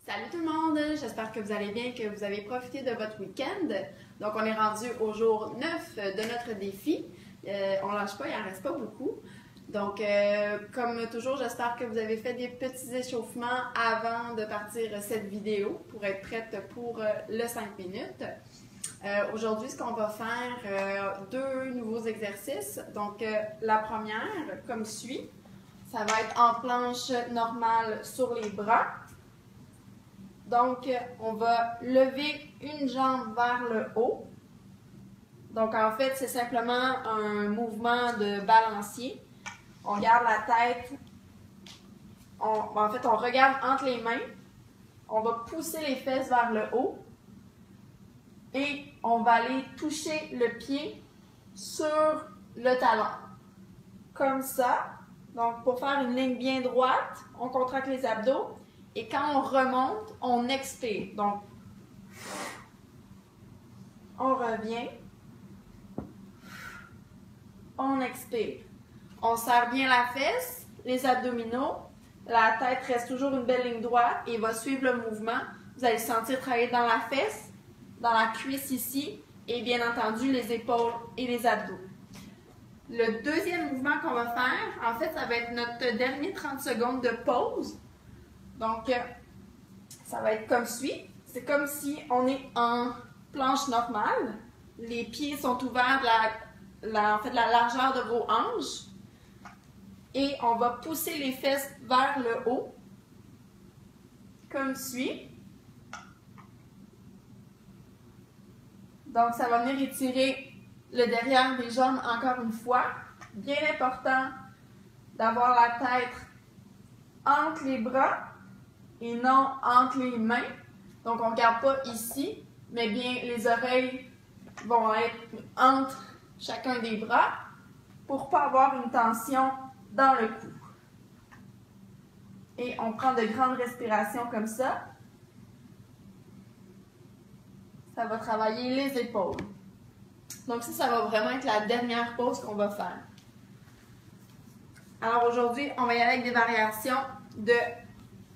Salut tout le monde, j'espère que vous allez bien, que vous avez profité de votre week-end. Donc on est rendu au jour 9 de notre défi. On lâche pas, il en reste pas beaucoup. Donc comme toujours, j'espère que vous avez fait des petits échauffements avant de partir cette vidéo pour être prête pour le 5 minutes. Aujourd'hui, ce qu'on va faire, deux nouveaux exercices. Donc la première, comme suit, ça va être en planche normale sur les bras. Donc, on va lever une jambe vers le haut. Donc, en fait, c'est simplement un mouvement de balancier. On garde la tête, on regarde entre les mains. On va pousser les fesses vers le haut. Et on va aller toucher le pied sur le talon. Comme ça. Donc, pour faire une ligne bien droite, on contracte les abdos. Et quand on remonte, on expire. Donc, on revient. On expire. On serre bien la fesse, les abdominaux. La tête reste toujours une belle ligne droite et va suivre le mouvement. Vous allez sentir travailler dans la fesse, dans la cuisse ici et bien entendu les épaules et les abdos. Le deuxième mouvement qu'on va faire, en fait, ça va être notre dernier 30 secondes de pause. Donc, ça va être comme suit. C'est comme si on est en planche normale. Les pieds sont ouverts de la largeur de vos hanches. Et on va pousser les fesses vers le haut. Comme suit. Donc, ça va venir étirer le derrière des jambes encore une fois. Bien important d'avoir la tête entre les bras et non entre les mains. Donc, on ne regarde pas ici, mais bien les oreilles vont être entre chacun des bras pour ne pas avoir une tension dans le cou. Et on prend de grandes respirations comme ça. Ça va travailler les épaules. Donc ça va vraiment être la dernière pause qu'on va faire. Alors aujourd'hui, on va y aller avec des variations de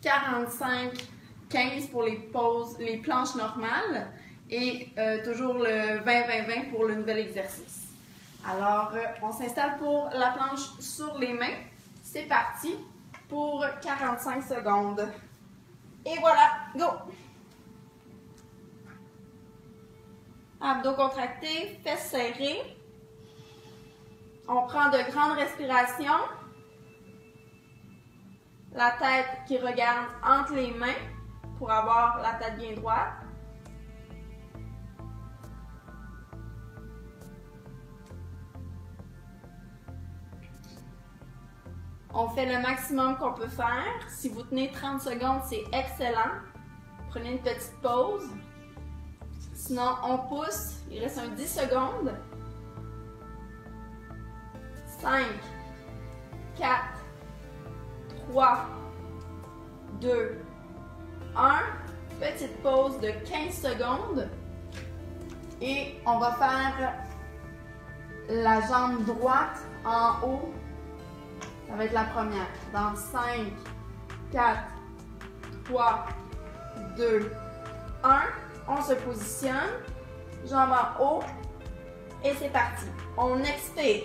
45-15 pour les pauses, les planches normales et toujours le 20-20-20 pour le nouvel exercice. Alors, on s'installe pour la planche sur les mains. C'est parti pour 45 secondes. Et voilà, go! Abdos contractés, fesses serrées. On prend de grandes respirations. La tête qui regarde entre les mains pour avoir la tête bien droite. On fait le maximum qu'on peut faire. Si vous tenez 30 secondes, c'est excellent. Prenez une petite pause. Sinon, on pousse. Il reste un 10 secondes. 5, 4, 3, 2, 1. Petite pause de 15 secondes. Et on va faire la jambe droite en haut. Ça va être la première. Dans 5, 4, 3, 2, 1. On se positionne. Jambe en haut. Et c'est parti. On expire.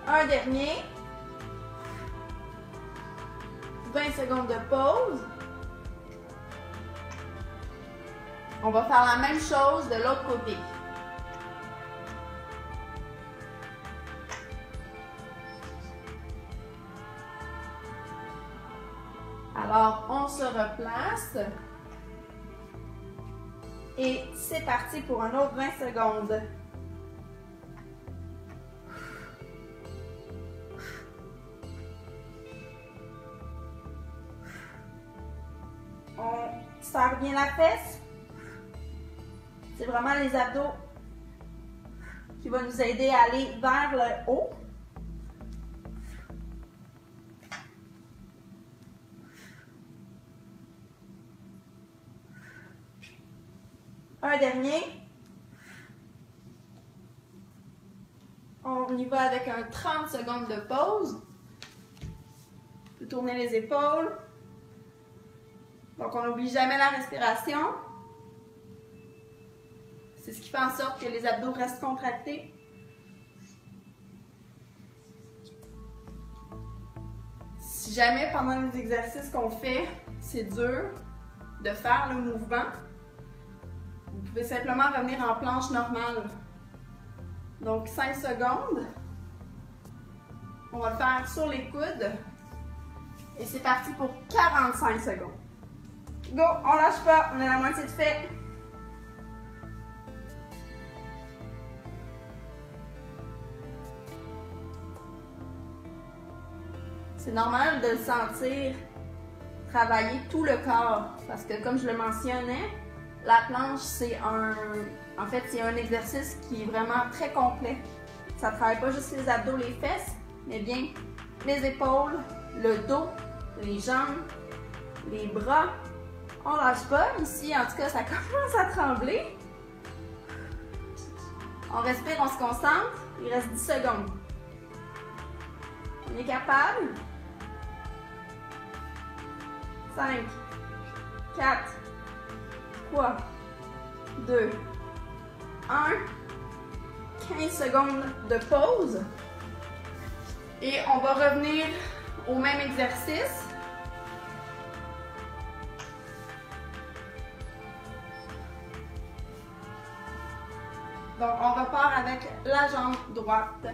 Un dernier. 20 secondes de pause. On va faire la même chose de l'autre côté. Alors, on se replace. Et c'est parti pour un autre 20 secondes. On serre bien la fesse. C'est vraiment les abdos qui vont nous aider à aller vers le haut. Un dernier. On y va avec un 30 secondes de pause. On peut tourner les épaules. Donc, on n'oublie jamais la respiration. C'est ce qui fait en sorte que les abdos restent contractés. Si jamais pendant les exercices qu'on fait, c'est dur de faire le mouvement, vous pouvez simplement revenir en planche normale. Donc 5 secondes. On va le faire sur les coudes. Et c'est parti pour 45 secondes. Go, on lâche pas, on est à la moitié de fait. C'est normal de le sentir travailler tout le corps parce que comme je le mentionnais, la planche c'est un exercice qui est vraiment très complet. Ça ne travaille pas juste les abdos, les fesses, mais bien les épaules, le dos, les jambes, les bras. On lâche pas. Ici, en tout cas, ça commence à trembler. On respire, on se concentre. Il reste 10 secondes. On est capable. 5, 4, 3, 2, 1. 15 secondes de pause. Et on va revenir au même exercice. Donc, on repart avec la jambe droite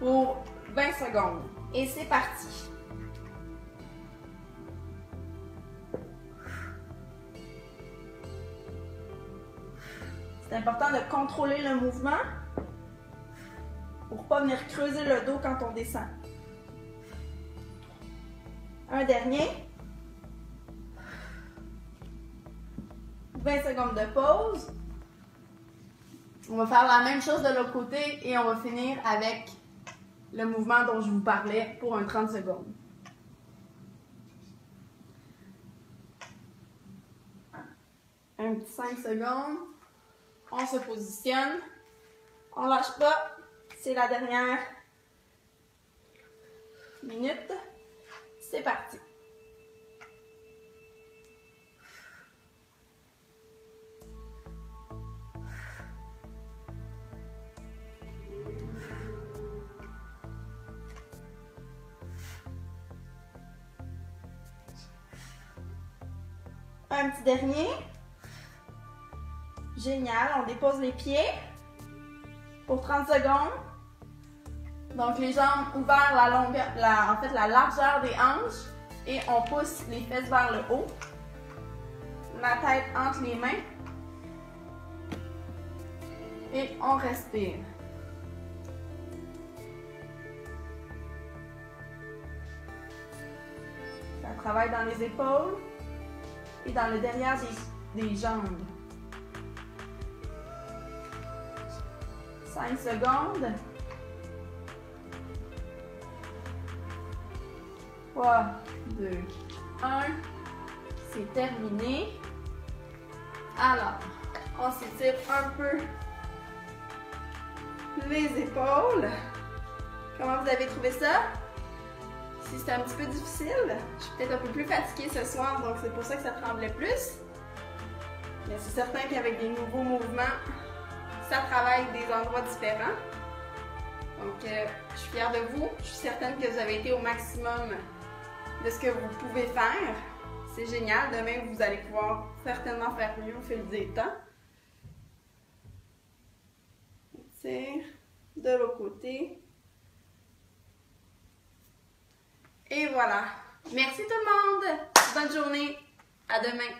pour 20 secondes. Et c'est parti. C'est important de contrôler le mouvement pour ne pas venir creuser le dos quand on descend. Un dernier. 20 secondes de pause. On va faire la même chose de l'autre côté et on va finir avec le mouvement dont je vous parlais pour un 30 secondes. Un petit 5 secondes. On se positionne. On lâche pas. C'est la dernière minute. C'est parti. Un petit dernier. Génial. On dépose les pieds pour 30 secondes. Donc, les jambes ouvertes, la largeur des hanches. Et on pousse les fesses vers le haut. La tête entre les mains. Et on respire. Ça travaille dans les épaules et dans le derrière des jambes. 5 secondes. 3, 2, 1. C'est terminé. Alors, on s'étire un peu les épaules. Comment vous avez trouvé ça? Si c'était un petit peu difficile, je suis peut-être un peu plus fatiguée ce soir, donc c'est pour ça que ça tremblait plus. Mais c'est certain qu'avec des nouveaux mouvements, ça travaille des endroits différents. Donc, je suis fière de vous. Je suis certaine que vous avez été au maximum de ce que vous pouvez faire. C'est génial. Demain, vous allez pouvoir certainement faire mieux au fil du temps. On tire de l'autre côté. Et voilà. Merci tout le monde. Bonne journée. À demain.